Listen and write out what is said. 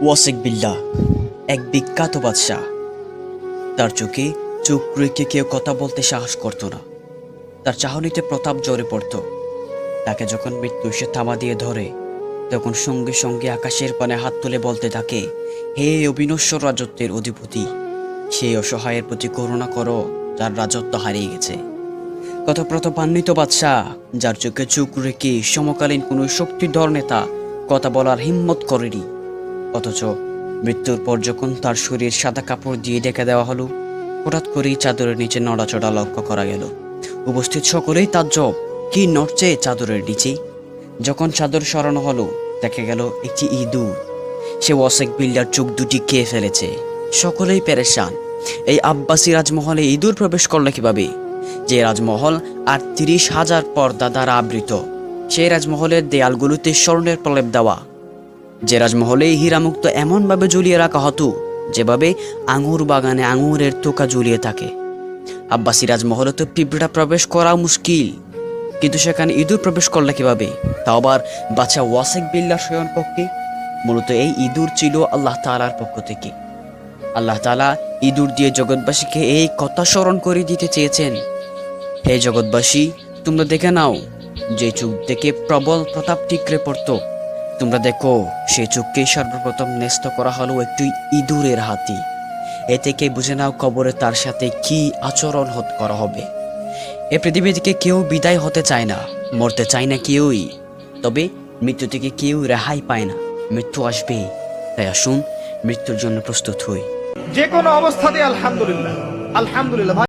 ওয়াসিক বিল্লাহ এক বিখ্যাত বাদশাহ। তার চোখে চোখ রেখে কেউ কথা বলতে সাহস করত না। তার চাহনিতে প্রতাপ জ্বরে পড়ত। তাকে যখন মৃত্যু এসে থামা দিয়ে ধরে, তখন সঙ্গে সঙ্গে আকাশের পানে হাত তুলে বলতে থাকে, হে অবিনশ্বর রাজত্বের অধিপতি, সেই অসহায়ের প্রতি করুণা করো যার রাজত্ব হারিয়ে গেছে। কত প্রতাপান্বিত বাদশাহ, যার চোখে চোখ রেখে সমকালীন কোনো শক্তিধর নেতা কথা বলার হিম্মত করেনি। অথচ মৃত্যুর পর যখন তার শরীর সাদা কাপড় দিয়ে ঢেকে দেওয়া হলো, হঠাৎ করেই চাদরের নিচে নড়াচড়া লক্ষ্য করা গেল। উপস্থিত সকলেই তাজ্জব, কি নড়ছে চাদরের নিচে? যখন চাদর সরানো হলো, দেখা গেল একটি ইঁদুর। সে ওয়াসিক বিল্লাহর চোখ দুটি খেয়ে ফেলেছে। সকলেই পেরেশান, এই আব্বাসী রাজমহলে ইঁদুর প্রবেশ করলো কিভাবে? যে রাজমহল ৩৮,০০০ পর্দা দ্বারা আবৃত, সেই রাজমহলের দেয়ালগুলোতে স্বর্ণের প্রলেপ দেওয়া, যে রাজমহলে হীরামুক্ত এমনভাবে ঝুলিয়ে রাখা হতো যেভাবে আঙুর বাগানে আঙুরের তোকা ঝুলিয়ে থাকে। আব্বাসী রাজমহলে তো পিঁপড়া প্রবেশ করা মুশকিল, কিন্তু সেখানে ইঁদুর প্রবেশ করলে কিভাবে? তাও আবার বাদশা ওয়াসিক বিল্লাহর শয়ন কক্ষে। মূলত এই ইঁদুর ছিল আল্লাহ তাআলার পক্ষ থেকে। আল্লাহ তাআলা ইঁদুর দিয়ে জগৎবাসীকে এই কথা স্মরণ করে দিতে চেয়েছেন, হে জগৎবাসী, তোমরা দেখে নাও, যে চোখ থেকে প্রবল প্রতাপ ঠিকরে পড়তো, তোমরা দেখো সেই চোখকে সর্বপ্রথম ন্যস্ত করা হলো একটি ইঁদুরের হাতে। এ থেকে বুঝে নাও কবরে তার সাথে কি আচরণ করা হবে। এ পৃথিবী থেকে কেউ বিদায় হতে চায় না, মরতে চায় না কেউই, তবে মৃত্যু থেকে কেউ রেহাই পায় না। মৃত্যু আসবে, তাই আসুন মৃত্যুর জন্য প্রস্তুত হই। যে কোনো অবস্থাতে আলহামদুলিল্লাহ, আলহামদুলিল্লাহ।